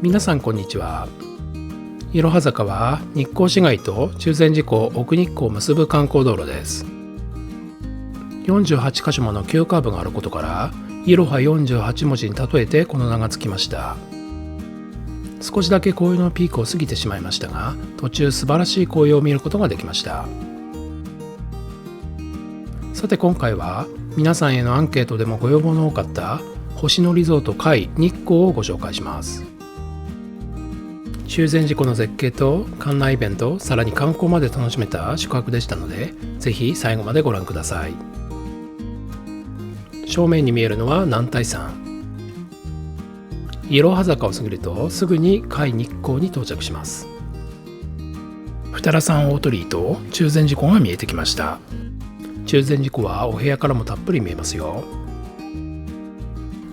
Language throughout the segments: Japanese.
皆さんこんにちは。いろは坂は日光市街と中禅寺湖奥日光を結ぶ観光道路です。48カ所もの急カーブがあることからいろは48文字に例えてこの名がつきました。少しだけ紅葉のピークを過ぎてしまいましたが、途中素晴らしい紅葉を見ることができました。さて今回は皆さんへのアンケートでもご要望の多かった星野リゾート界日光をご紹介します。中禅寺湖の絶景と館内イベント、さらに観光まで楽しめた宿泊でしたので、ぜひ最後までご覧ください。正面に見えるのは男体山。いろは坂を過ぎるとすぐに界日光に到着します。二良山大鳥居と中禅寺湖が見えてきました。中禅寺湖はお部屋からもたっぷり見えますよ。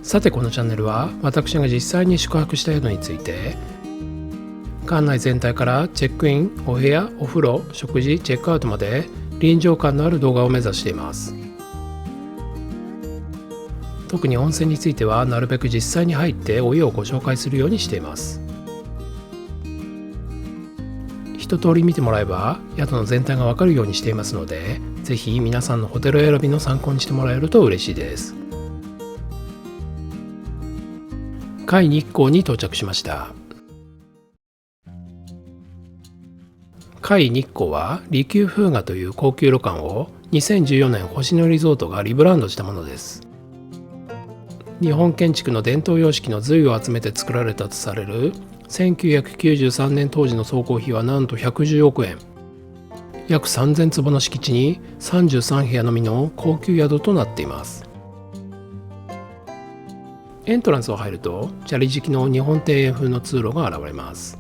さてこのチャンネルは私が実際に宿泊した宿について、館内全体からチェックイン、お部屋、お風呂、食事、チェックアウトまで臨場感のある動画を目指しています。特に温泉についてはなるべく実際に入ってお湯をご紹介するようにしています。一通り見てもらえば宿の全体がわかるようにしていますので、ぜひ皆さんのホテル選びの参考にしてもらえると嬉しいです。界日光に到着しました。界日光は利休風雅という高級旅館を2014年星野リゾートがリブランドしたものです。日本建築の伝統様式の髄を集めて作られたとされる1993年当時の総工費はなんと110億円。約3000坪の敷地に33部屋のみの高級宿となっています。エントランスを入ると砂利敷きの日本庭園風の通路が現れます。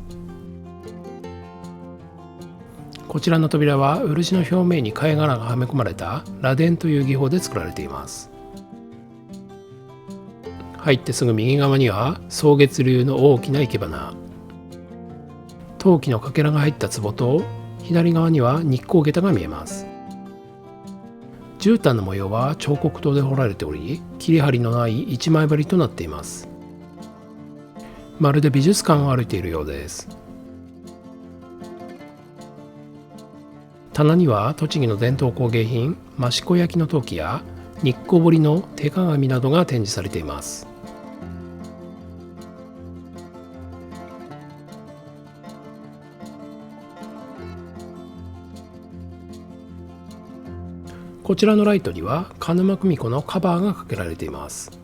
こちらの扉は漆の表面に貝殻がはめ込まれた螺鈿という技法で作られています。入ってすぐ右側には草月流の大きな生け花、陶器のかけらが入った壺と左側には日光下駄が見えます。絨毯の模様は彫刻刀で彫られており、切り張りのない一枚張りとなっています。まるで美術館を歩いているようです。棚には栃木の伝統工芸品益子焼の陶器や日光彫りの手鏡などが展示されています。こちらのライトには鹿沼組子のカバーがかけられています。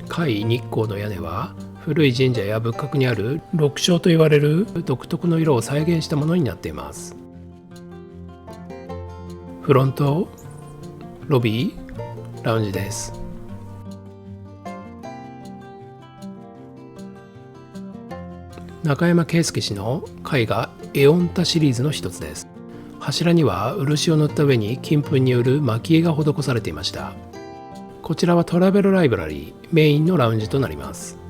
界日光の屋根は古い神社や仏閣にある六鐘と言われる独特の色を再現したものになっています。フロント、ロビー、ラウンジです。中山圭介氏の絵画エオンタシリーズの一つです。柱には漆を塗った上に金粉による蒔絵が施されていました。こちらはトラベルライブラリーメインのラウンジとなります。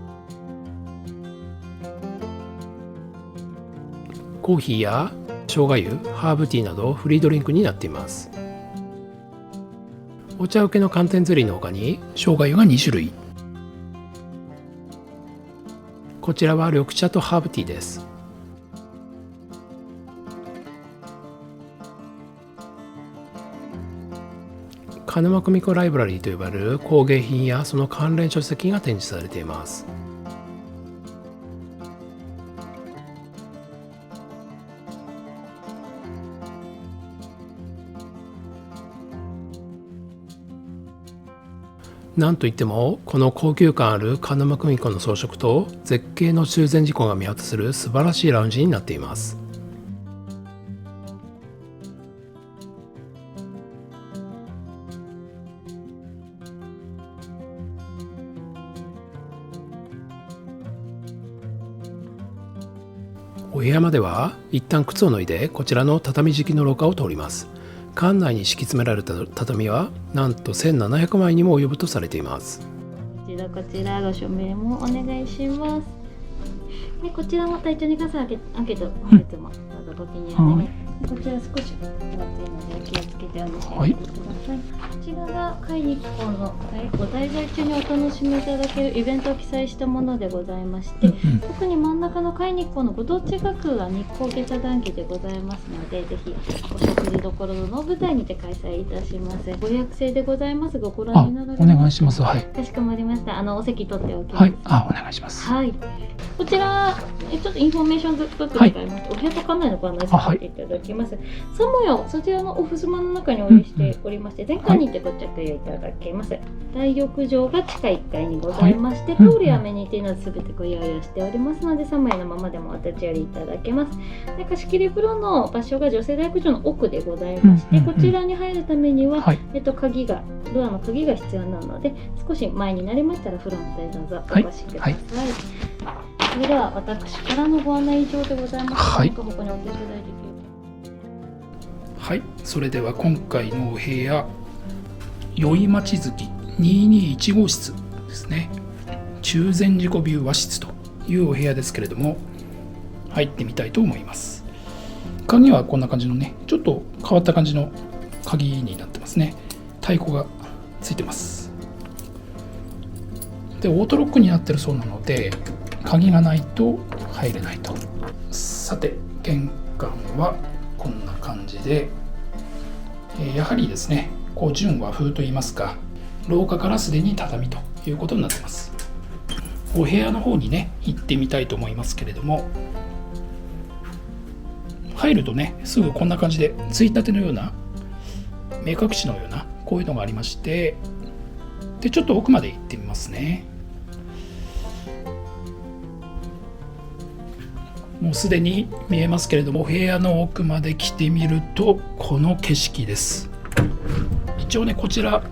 コーヒーや生姜湯、ハーブティーなどフリードリンクになっています。お茶受けの寒天ゼリーの他に生姜湯が2種類。こちらは緑茶とハーブティーです。鹿沼組子ライブラリーと呼ばれる工芸品やその関連書籍が展示されています。なんといってもこの高級感ある鹿沼組子の装飾と絶景の中禅寺湖が見渡せる素晴らしいラウンジになっています。お部屋までは一旦靴を脱いでこちらの畳敷きの廊下を通ります。館内に敷き詰められた畳はなんと1700枚にも及ぶとされています。こちらご署名もお願いします。でこちらも体調に関するアンケート本日もどうぞご記入お願い。こちら少し分厚いのでお気をつけてお召し上がりください。こちらが海日光のご滞在中にお楽しみいただけるイベントを記載したものでございまして、特に真ん中の海日光のご当地学が日光下座談義でございますので、ぜひお食事処の舞台にて開催いたします。ご予約制でございますが、ご覧になられますか？お願いします。はい。かしこまりました。お席取っておきます。はい。お願いします。はい。こちらちょっとインフォメーションブックでございます。お部屋と館内のご案内させていただきます。3模様、そちらのお襖の中にお入れしておりまして、全館にてご着用いただけます。大浴場が地下1階にございまして、プールやアメニティなどすべてご用意をしておりますので、3模様のままでもお立ち寄りいただけます。で、貸し切り風呂の場所が女性大浴場の奥でございまして、こちらに入るためには、ドアの鍵が必要なので、少し前になりましたらフロントへどうぞお越しください。それでは私からのご案内以上でございます。はい。ここにお手伝いできる。はい。それでは今回のお部屋、宵町月221号室ですね。中禅寺湖ビュー和室というお部屋ですけれども、入ってみたいと思います。鍵はこんな感じのね、ちょっと変わった感じの鍵になってますね。太鼓がついてます。で、オートロックになってるそうなので、鍵がないと入れないと。さて、玄関はこんな感じで、やはりですね、純和風といいますか、廊下からすでに畳ということになっています。お部屋の方にね、行ってみたいと思いますけれども、入るとね、すぐこんな感じでついたてのような、目隠しのような、こういうのがありまして、で、ちょっと奥まで行ってみますね。もうすでに見えますけれども、お部屋の奥まで来てみるとこの景色です。一応ね、こちら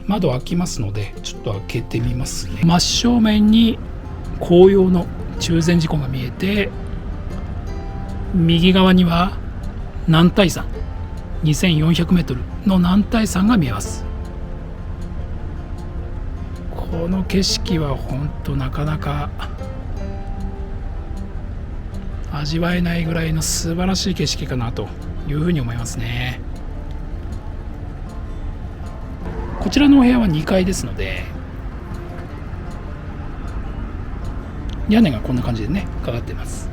窓開きますので、ちょっと開けてみますね。真正面に紅葉の中禅寺湖が見えて、右側には男体山 2400m の男体山が見えます。この景色は本当なかなか味わえないぐらいの素晴らしい景色かなというふうに思いますね。こちらのお部屋は2階ですので、屋根がこんな感じでね、かかっています。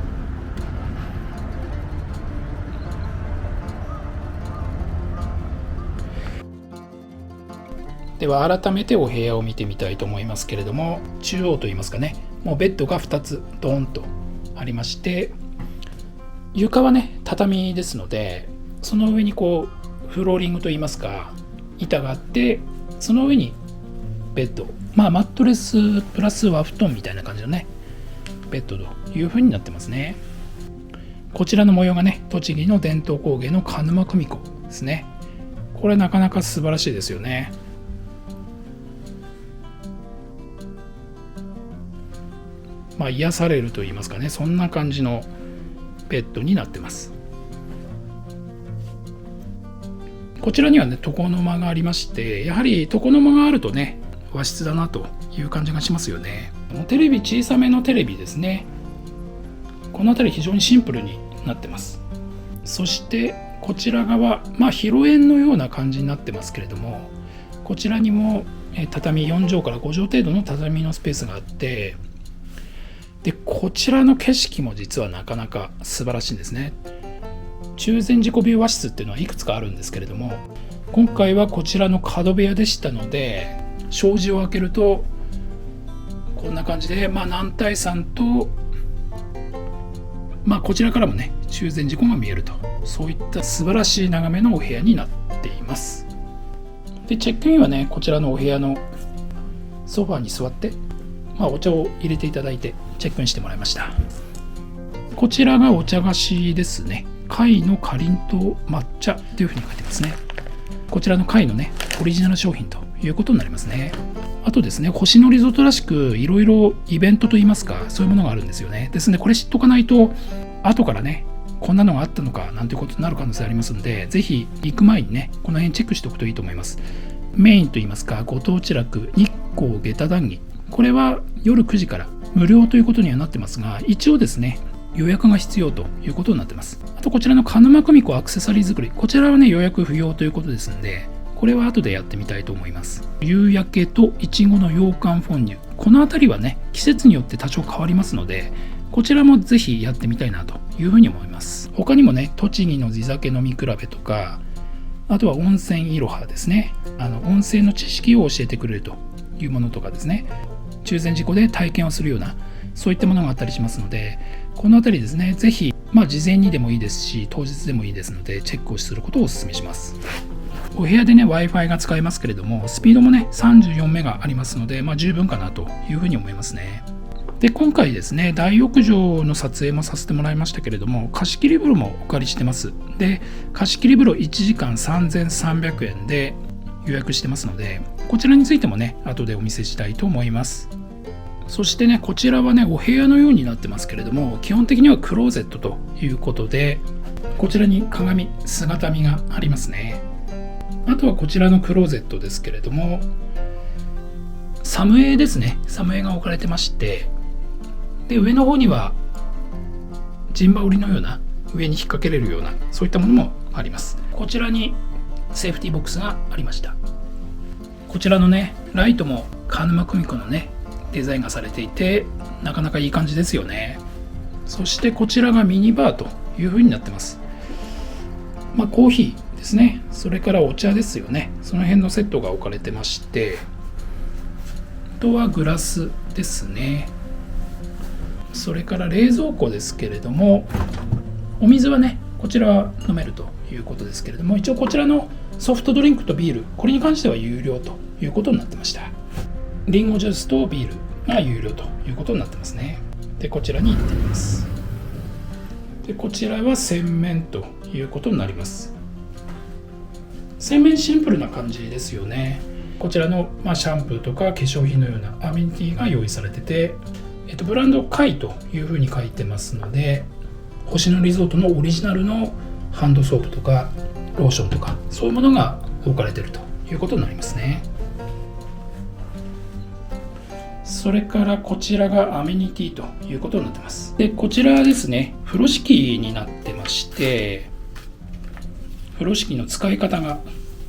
では改めてお部屋を見てみたいと思いますけれども、中央といいますかね、もうベッドが2つドーンとありまして、床はね、畳ですので、その上にフローリングといいますか、板があって、その上にベッド、マットレスプラス和布団みたいな感じのね、ベッドという風になってますね。こちらの模様がね、栃木の伝統工芸の鹿沼組子ですね。これなかなか素晴らしいですよね。癒されると言いますかね、そんな感じのベッドになってます。こちらにはね、床の間がありまして、やはり床の間があるとね、和室だなという感じがしますよね。テレビ、小さめのテレビですね。この辺り非常にシンプルになってます。そしてこちら側、広縁のような感じになってますけれども、こちらにも畳4畳から5畳程度の畳のスペースがあって、でこちらの景色も実はなかなか素晴らしいんですね。中禅寺湖ビュー和室っていうのはいくつかあるんですけれども、今回はこちらの角部屋でしたので、障子を開けるとこんな感じで、男体山と、こちらからもね、中禅寺湖が見えると、そういった素晴らしい眺めのお部屋になっています。でチェックインはね、こちらのお部屋のソファーに座って、お茶を入れていただいてチェックインしてもらいました。こちらがお茶菓子ですね。貝のかりんとう抹茶というふうに書いてますね。こちらの貝のね、オリジナル商品ということになりますね。あとですね、星野リゾートらしくいろいろイベントといいますか、そういうものがあるんですよね。ですので、これ知っとかないと後からね、こんなのがあったのかなんていうことになる可能性ありますので、ぜひ行く前にね、この辺チェックしておくといいと思います。メインといいますか、ご当地楽日光下駄談義、これは夜9時から無料ということにはなってますが、一応ですね、予約が必要ということになってます。あとこちらの鹿沼組子アクセサリー作り、こちらはね予約不要ということですので、これは後でやってみたいと思います。夕焼けといちごの羊羹フォンデュ、この辺りはね季節によって多少変わりますので、こちらもぜひやってみたいなというふうに思います。他にもね栃木の地酒飲み比べとか、あとは温泉いろはですね、温泉の知識を教えてくれるというものとかですね、中禅寺湖で体験をするようなそういったものがあったりしますので、この辺りですねぜひ事前にでもいいですし当日でもいいですのでチェックをすることをお勧めします。お部屋でね Wi-Fi が使えますけれども、スピードもね34メガありますので、十分かなというふうに思いますね。で今回ですね大浴場の撮影もさせてもらいましたけれども、貸切風呂もお借りしてます。で貸切風呂1時間3300円で予約してますので、こちらについてもね後でお見せしたいと思います。そしてねこちらはねお部屋のようになってますけれども、基本的にはクローゼットということで、こちらに鏡姿見がありますね。あとはこちらのクローゼットですけれども、サムエですね、サムエが置かれてまして、で上の方にはジンバ織りのような、上に引っ掛けれるようなそういったものもあります。こちらにセーフティーボックスがありました。こちらのねライトも鹿沼組子のねデザインがされていて、なかなかいい感じですよね。そしてこちらがミニバーという風になってます。コーヒーですね、それからお茶ですよね、その辺のセットが置かれてまして、あとはグラスですね、それから冷蔵庫ですけれども、お水はねこちらは飲めるということですけれども、一応こちらのソフトドリンクとビール、これに関しては有料ということになってました。リンゴジュースとビールが有料ということになってますね。でこちらに行ってみます。でこちらは洗面ということになります。洗面シンプルな感じですよね。こちらの、シャンプーとか化粧品のようなアメニティが用意されてて、ブランドカイというふうに書いてますので、星野リゾートのオリジナルのハンドソープとかローションとかそういうものが置かれているということになりますね。それからこちらがアメニティということになってます。でこちらですね風呂敷になってまして、風呂敷の使い方が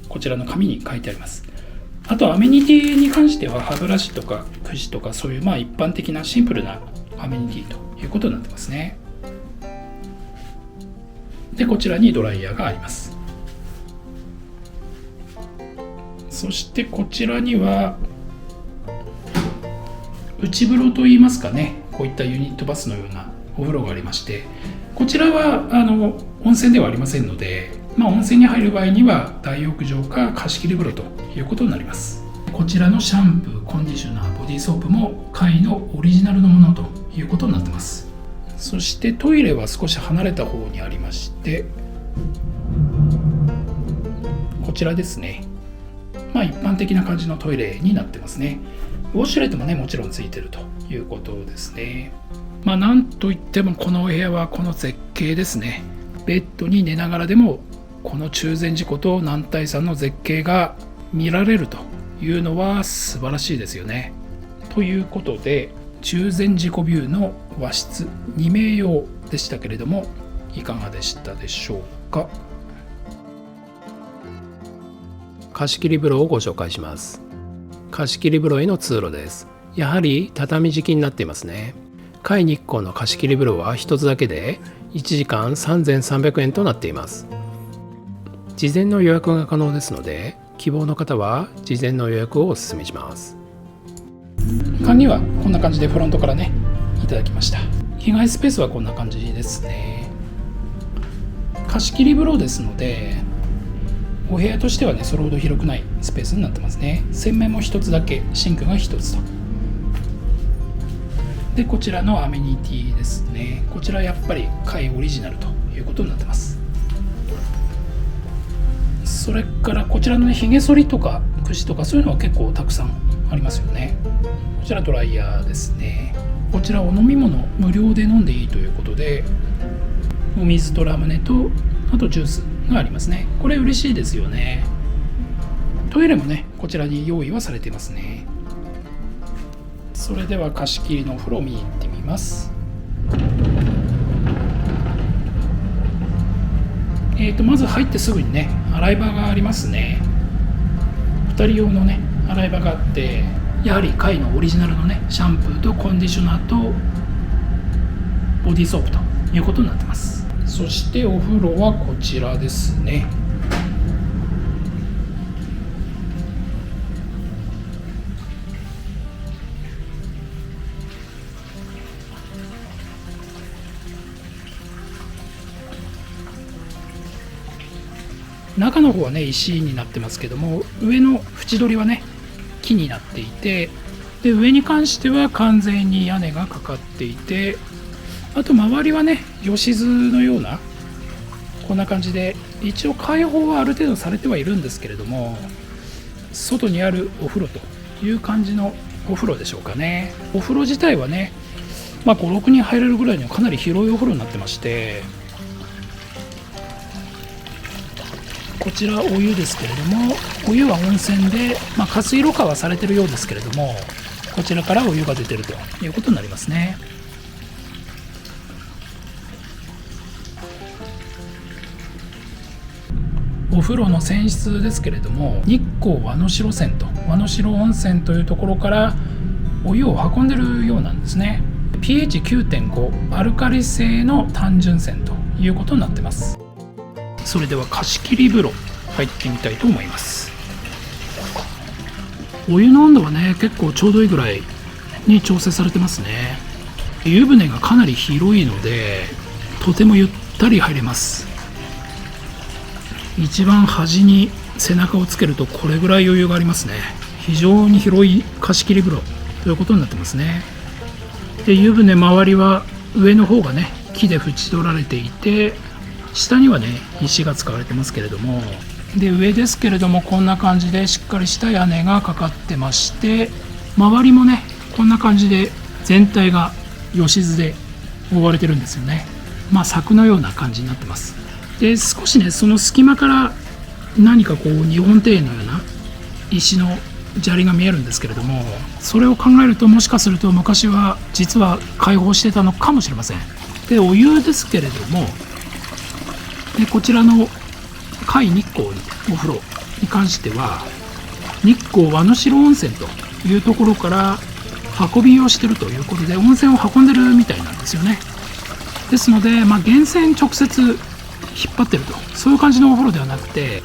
こちらの紙に書いてあります。あとアメニティに関しては歯ブラシとかくじとかそういう一般的なシンプルなアメニティということになってますね。でこちらにドライヤーがあります。そしてこちらには内風呂といいますかね、こういったユニットバスのようなお風呂がありまして、こちらは温泉ではありませんので、温泉に入る場合には大浴場か貸切風呂ということになります。こちらのシャンプー、コンディショナー、ボディーソープもカイのオリジナルのものということになってます。そしてトイレは少し離れた方にありまして、こちらですね、一般的な感じのトイレになってますね。ウォシュレットもねもちろんついてるということですね。なんといってもこのお部屋はこの絶景ですね。ベッドに寝ながらでもこの中禅寺湖と男体山の絶景が見られるというのは素晴らしいですよね。ということで中禅寺湖ビューの和室2名用でしたけれども、いかがでしたでしょうか。貸切風呂をご紹介します。貸切風呂への通路です。やはり畳敷きになっていますね。界日光の貸切風呂は一つだけで1時間3300円となっています。事前の予約が可能ですので、希望の方は事前の予約をお勧めします。鍵はこんな感じでフロントからねいただきました。着替えスペースはこんな感じですね。貸切風呂ですのでお部屋としてはねそれほど広くないスペースになってますね。洗面も一つだけ、シンクが一つと。でこちらのアメニティですね。こちらやっぱり界オリジナルということになってます。それからこちらのねひげ剃りとか櫛とかそういうのは結構たくさんありますよね。こちらドライヤーですね。こちらお飲み物無料で飲んでいいということで、お水とラムネとあとジュースがありますね。これ嬉しいですよね。トイレもねこちらに用意はされていますね。それでは貸し切りのお風呂を見に行ってみます。まず入ってすぐにね、洗い場がありますね。2人用のね、洗い場があって、やはり貝のオリジナルのね、シャンプーとコンディショナーとボディーソープということになってます。そしてお風呂はこちらですね。中の方はね、石になってますけども、上の縁取りはね、木になっていて、で上に関しては完全に屋根がかかっていて、あと周りはね、よしずのようなこんな感じで、一応開放はある程度されてはいるんですけれども、外にあるお風呂という感じのお風呂でしょうかね。お風呂自体はね、5、6人入れるぐらいのかなり広いお風呂になってまして、こちらお湯ですけれども、お湯は温泉で、加水ろ過はされてるようですけれども、こちらからお湯が出てるということになりますね。お風呂の泉質ですけれども、日光和野城泉と和野城温泉というところからお湯を運んでるようなんですね。 pH9.5 アルカリ性の単純泉ということになってます。それでは貸切風呂入ってみたいと思います。お湯の温度はね、結構ちょうどいいぐらいに調整されてますね。湯船がかなり広いので、とてもゆったり入れます。一番端に背中をつけるとこれぐらい余裕がありますね。非常に広い貸切風呂ということになってますね。で、湯船周りは上の方がね、木で縁取られていて、下にはね、石が使われてますけれども、で上ですけれども、こんな感じでしっかりした屋根がかかってまして、周りもね、こんな感じで全体がよしずで覆われてるんですよね。柵のような感じになってます。で、少しね、その隙間から何かこう日本庭園のような石の砂利が見えるんですけれども、それを考えると、もしかすると昔は実は開放してたのかもしれません。で、お湯ですけれども、でこちらの界日光お風呂に関しては、日光和野城温泉というところから運びをしているということで、温泉を運んでるみたいなんですよね。ですので、源泉直接引っ張ってると、そういう感じのお風呂ではなくて、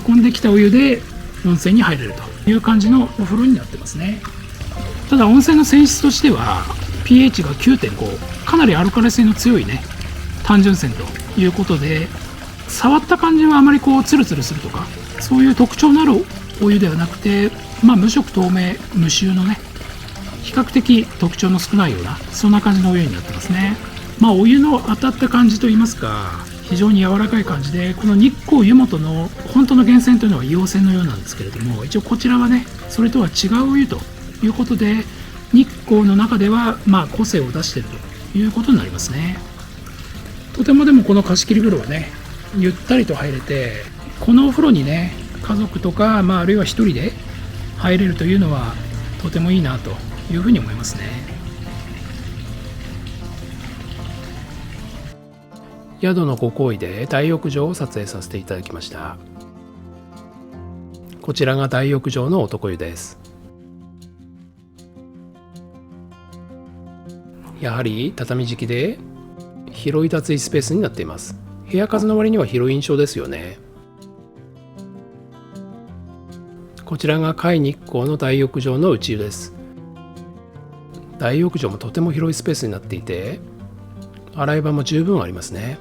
運んできたお湯で温泉に入れるという感じのお風呂になってますね。ただ温泉の泉質としては pH が 9.5、 かなりアルカリ性の強いね、単純泉ということで、触った感じはあまりこうツルツルするとか、そういう特徴のあるお湯ではなくて、無色透明無臭のね、比較的特徴の少ないような、そんな感じのお湯になってますね。お湯の当たった感じといいますか、非常に柔らかい感じで、この日光湯本の本当の源泉というのは硫黄泉のようなんですけれども、一応こちらはね、それとは違うお湯ということで、日光の中では個性を出しているということになりますね。とてもでもこの貸切風呂はね、ゆったりと入れて、このお風呂にね、家族とか、あるいは一人で入れるというのはとてもいいなというふうに思いますね。宿のご厚意で大浴場を撮影させていただきました。こちらが大浴場の男湯です。やはり畳敷きで広い脱衣スペースになっています。部屋数の割には広い印象ですよね。こちらが界日光の大浴場の内湯です。大浴場もとても広いスペースになっていて、洗い場も十分ありますね。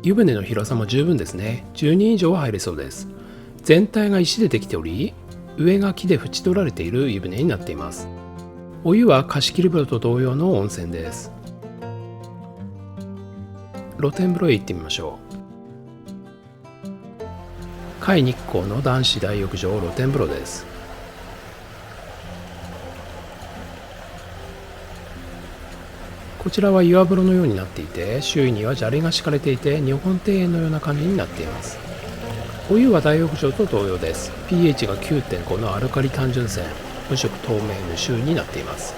湯船の広さも十分ですね。10人以上は入れそうです。全体が石でできており、上が木で縁取られている湯船になっています。お湯は貸切風呂と同様の温泉です。露天風呂へ行ってみましょう。界日光の男子大浴場露天風呂です。こちらは岩風呂のようになっていて、周囲には砂利が敷かれていて、日本庭園のような感じになっています。お湯は大浴場と同様です。pH が 9.5 のアルカリ単純泉。無色透明無臭になっています。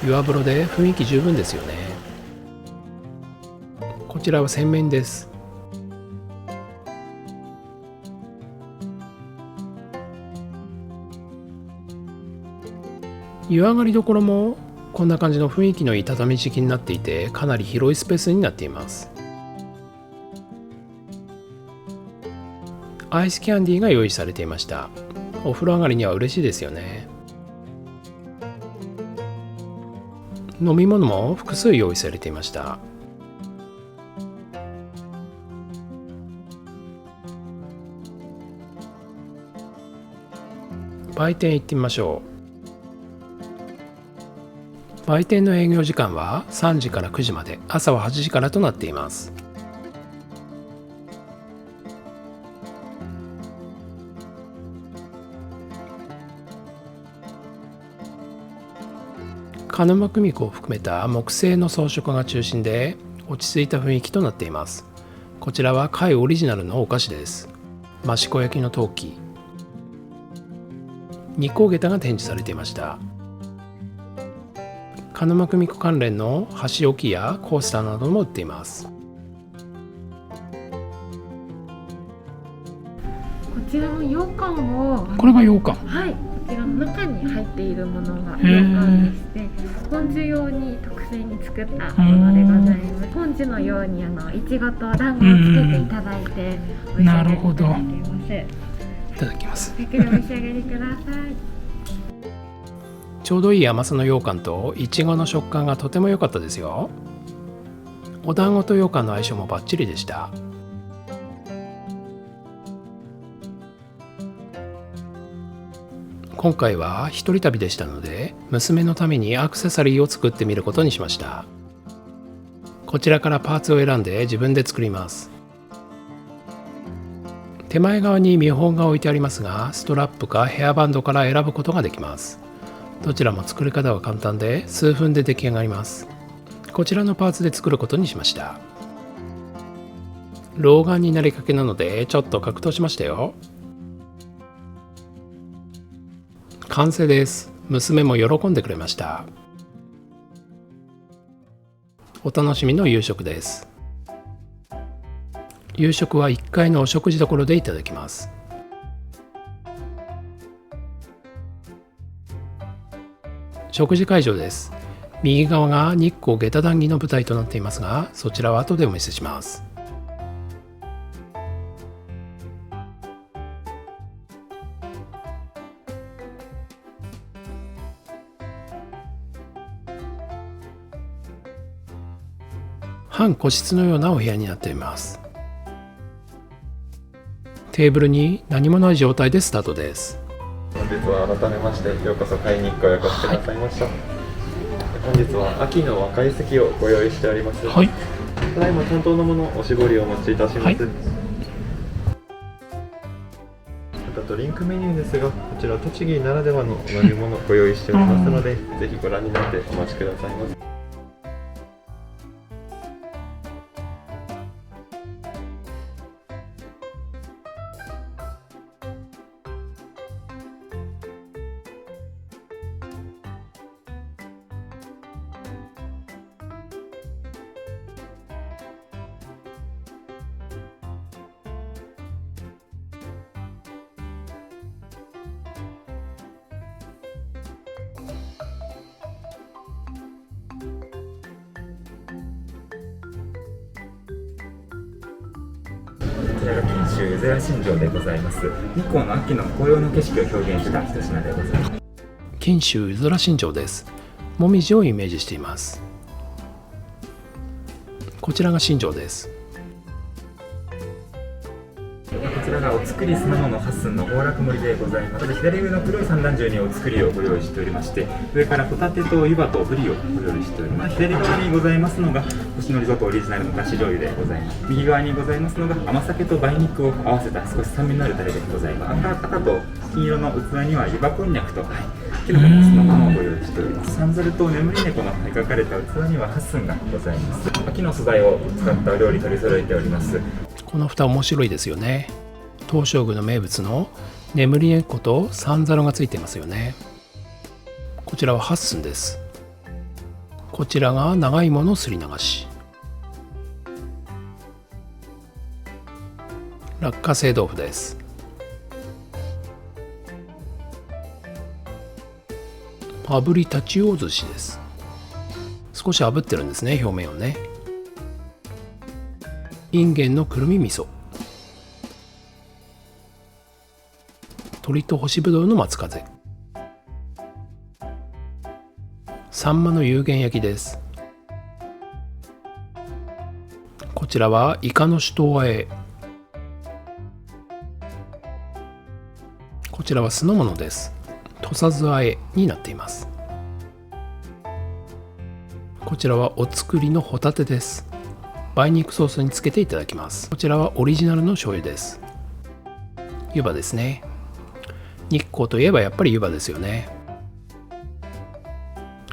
岩風呂で雰囲気十分ですよね。こちらは洗面です。湯上がりどころもこんな感じの雰囲気のいい畳敷きになっていて、かなり広いスペースになっています。アイスキャンディーが用意されていました。お風呂上がりには嬉しいですよね。飲み物も複数用意されていました。売店行ってみましょう。売店の営業時間は3時から9時まで、朝は8時からとなっています。鹿沼組子を含めた木製の装飾が中心で落ち着いた雰囲気となっています。こちらは貝オリジナルのお菓子です。益子焼の陶器、日光下駄が展示されていました。鹿沼組子関連の箸置きやコースターなども売っています。こちらの羊羹を、これが羊羹。はい、こちらの中に入っているものが羊羹でして、ポン酢用に特製に作ったものでございます。ポン酢のようにいちごと団子をつけていただいてお召し上がりいただいています。いただきます。ゆっくりお召し上がりください。ちょうどいい甘さの羊羹といちごの食感がとても良かったですよ。お団子と羊羹の相性もバッチリでした。今回は一人旅でしたので、娘のためにアクセサリーを作ってみることにしました。こちらからパーツを選んで自分で作ります。手前側に見本が置いてありますが、ストラップかヘアバンドから選ぶことができます。どちらも作り方は簡単で数分で出来上がります。こちらのパーツで作ることにしました。老眼になりかけなのでちょっと格闘しましたよ。完成です。娘も喜んでくれました。お楽しみの夕食です。夕食は1階のお食事処でいただきます。食事会場です。右側が日光下駄談義の舞台となっていますが、そちらは後でお見せします。半個室のようなお部屋になっています。テーブルに何もない状態でスタートです。本日は改めましてようこそ買いに行お越しくださいました。本日は秋の和解席をご用意しております。はい。ただいま担当のものおしぼりをお持ちいたします。はい、またドリンクメニューですが、こちら栃木ならではのお飲み物をご用意しておりますので、ぜひご覧になってお待ちくださいませ。こちらが錦秋ゆずら新庄でございます。日光の秋の紅葉の景色を表現した一品でございます。錦秋ゆずら新庄です。もみじをイメージしています。こちらが新庄です。こちらがお造り砂物8寸の崩落盛りでございます。左上の黒い三段重にお造りをご用意しておりまして、上からホタテと湯葉とブリをご用意しております。左側にございますのが星野リゾートオリジナルのだし醤油でございます。右側にございますのが甘酒と梅肉を合わせた少し酸味のあるタレでございます。赤と金色の器には湯葉こんにゃくときのこの酢のものをご用意しております。三猿と眠り猫の描かれた器には8寸がございます。秋の素材を使ったお料理取り揃えております。この蓋面白いですよね。東照宮の名物の眠り猫と三猿がついていますよね。こちらは8寸です。こちらが長芋のすり流し。落花生豆腐です。炙りタチウオ寿司です。少し炙ってるんですね、表面をね。インゲンのくるみ味噌。鶏と干しぶどうの松風。サンマの有限焼きです。こちらはイカの酒盗和え。こちらは酢の物です。土佐酢和えになっています。こちらはお造りのホタテです。梅肉ソースにつけていただきます。こちらはオリジナルの醤油です。湯葉ですね。日光といえばやっぱり湯葉ですよね。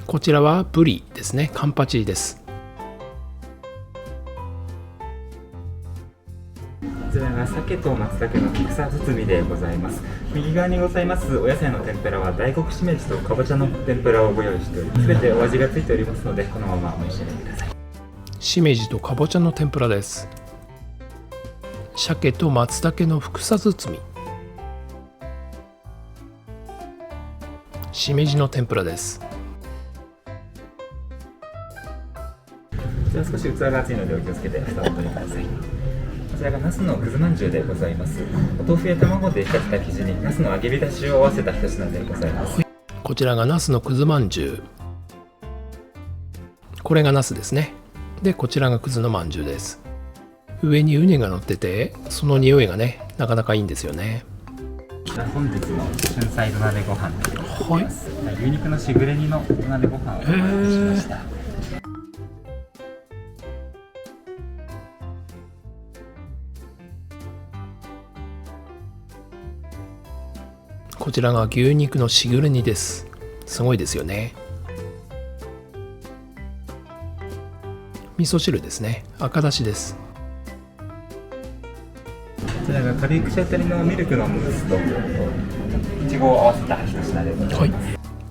こちらはブリですね。カンパチです。こちらが鮭と松茸の草包みでございます。右側にございますお野菜の天ぷらは大黒しめじとかぼちゃの天ぷらをご用意しております。すべてお味がついておりますので、このままお召し上がりください。しめじとかぼちゃの天ぷらです。鮭と松茸のふくさ包み。しめじの天ぷらです。こちら少し器が熱いのでお気をつけて蓋を取りください。こちらがナスのくずまんじゅうでございます。お豆腐や卵で浸した生地にナスの揚げ浸しを合わせた一品でございます。こちらがナスのくずまんじゅう。これがナスですね。で、こちらがくずのまんじゅうです。上にウニが乗ってて、その匂いがね、なかなかいいんですよね。本日の春菜土鍋ご飯でございます。はい、牛肉のしぐれ煮の土鍋ご飯をお用意しました。こちらが牛肉のしぐれ煮です。すごいですよね。味噌汁ですね。赤だしです。こちらが軽い口当たりのミルクのムースといちごを合わせた一品でございます。はい、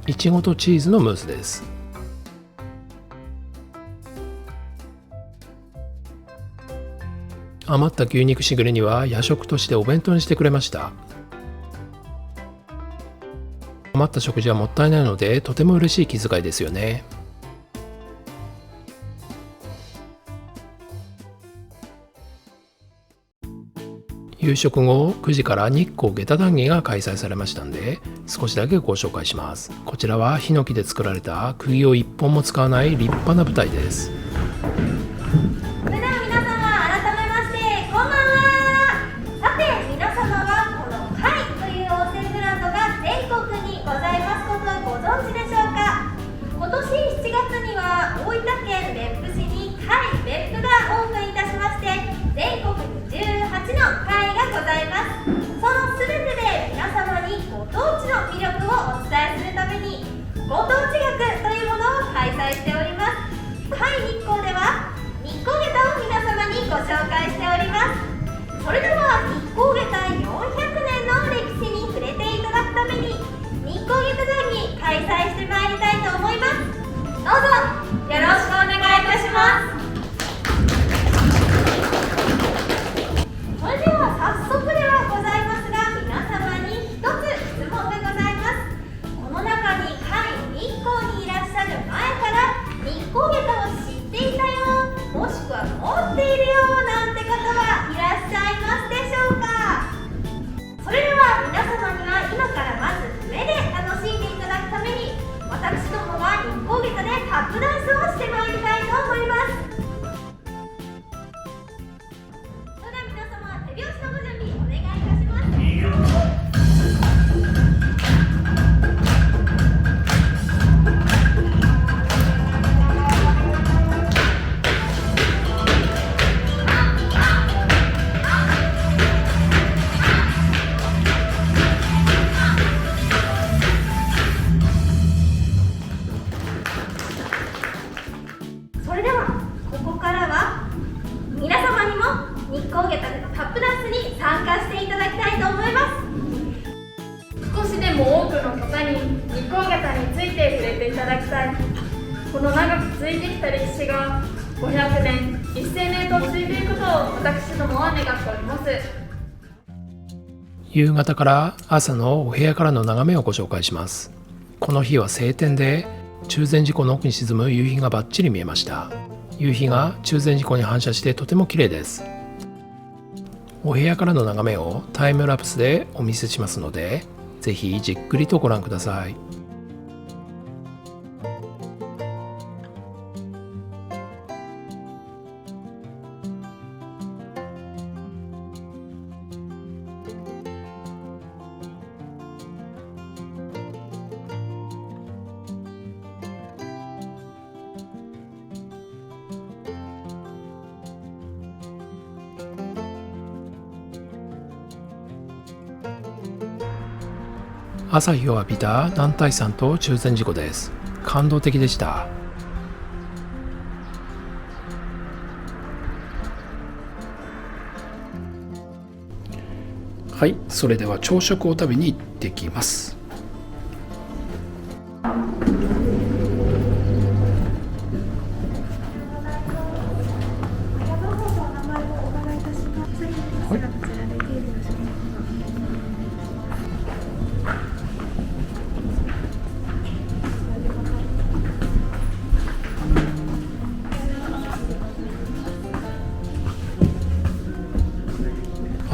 いちごとチーズのムースです。余った牛肉しぐれ煮は夜食としてお弁当にしてくれました。余った食事はもったいないので、とても嬉しい気遣いですよね。夕食後9時から日光下駄談義が開催されましたんで、少しだけご紹介します。こちらはヒノキで作られた釘を1本も使わない立派な舞台です。それでは皆様、改めましてこんばんは。さて皆様はこのカイという温泉ブランドが全国にございますことをご存知でしょうか。今年7月には大分県別府市にカイ別府がオープンいたしまして、全国に18の会がございます。その全てで皆様にご当地の魅力をお伝えするためにご当地学というものを開催しております。会日光では日光下駄を皆様にご紹介しております。それでは日光下駄400年の歴史に触れていただくために日光下駄談義開催してまいりたいと思います。どうぞよろしくお願いいたします。それでは早速ではございますが、皆様に一つ質問がございます。この中に会日光にいらっしゃる前から日光下駄を知っていたよ、もしくは持っているよなんて方はいらっしゃいますでしょうか。それでは皆様には今からまず目で楽しんでいただくために、私どもが日光下駄でタップダンスをしてまいりたいと思います。手拍子のご準備お願いいたします。それではここからは皆様にも日光下駄でのタップダンスに参加していただきたいと思います。少しでも多くの方に日光下駄についてていただきたい。この長く続いてきた歴史が500年、1000年と続いていくことを私どもは願っております。夕方から朝のお部屋からの眺めをご紹介します。この日は晴天で、中禅寺湖の奥に沈む夕日がバッチリ見えました。夕日が中禅寺湖に反射してとても綺麗です。お部屋からの眺めをタイムラプスでお見せしますので、ぜひじっくりとご覧ください。朝日を浴びた男体山と中禅寺湖です。感動的でした。はい、それでは朝食を食べに行ってきます。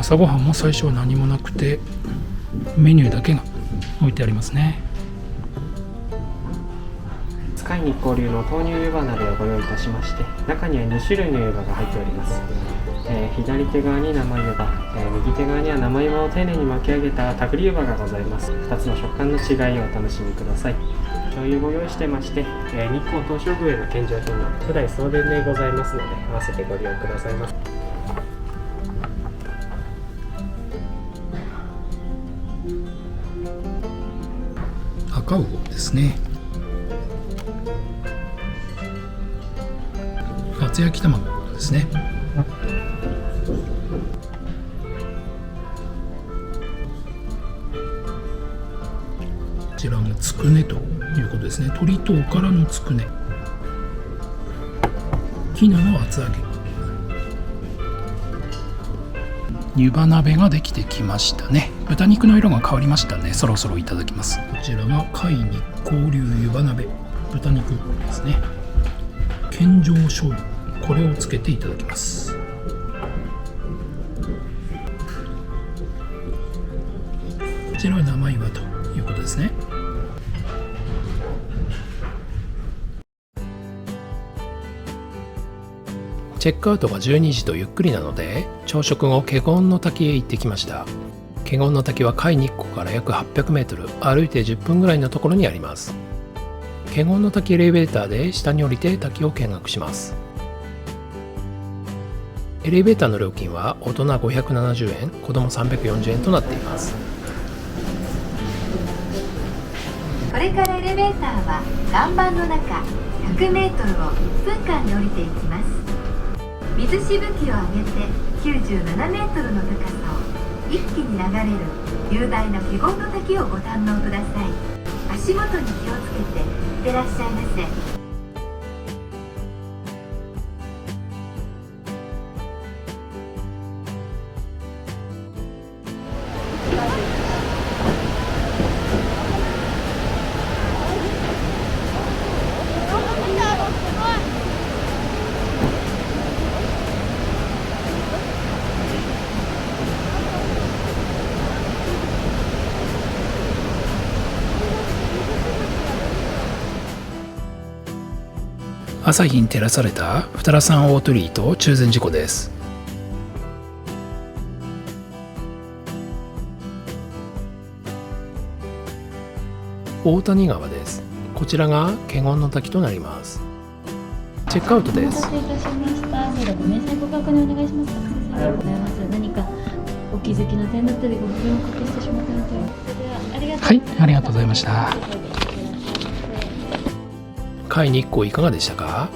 朝ごはんも最初は何もなくてメニューだけが置いてありますね。スカイ日光流の豆乳湯葉鍋をご用意いたしまして、中には2種類の湯葉が入っております。左手側に生湯葉、右手側には生湯葉を丁寧に巻き上げたたぐり湯葉がございます。2つの食感の違いをお楽しみください。醤油ご用意してまして、日光東照宮への献上品の古代送電でございますので、合わせてご利用くださいませ。赤魚ですね。厚焼き卵ですね。こちらがつくねということですね。鶏頭からのつくね、きのの厚揚げ、湯葉鍋ができてきましたね。豚肉の色が変わりましたね。そろそろいただきます。こちらが甲斐日光流湯葉鍋、豚肉ですね。献上醤油、これをつけていただきます。こちらは生湯葉ということですね。チェックアウトが12時とゆっくりなので、朝食後華厳の滝へ行ってきました。華厳の滝は甲斐日光から約800メートル、歩いて10分ぐらいのところにあります。華厳の滝エレベーターで下に降りて滝を見学します。エレベーターの料金は大人570円、子供340円となっています。これからエレベーターは岩盤の中100メートルを1分間で降りていきます。水しぶきを上げて97メートルの高さを一気に流れる雄大な華厳の滝をご堪能ください。足元に気をつけていってらっしゃいませ。朝日に照らされた二良山大鳥居と中禅寺湖です。大谷川です。こちらが華厳の滝となります。チェックアウトです。お待たせいたしました。それではご明細ご確認お願いします。ありがとうございます。何かお気づきの点だったりご不便をおかけしてしまったのでは。それではありがとうございました。はい、ありがとうございました。甲斐日光いかがでしたか？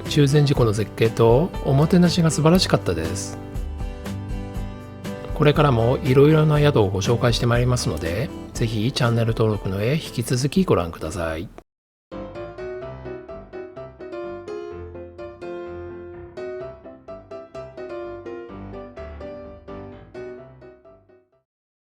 中禅寺湖の絶景とおもてなしが素晴らしかったです。これからもいろいろな宿をご紹介してまいりますので、ぜひチャンネル登録の上引き続きご覧ください。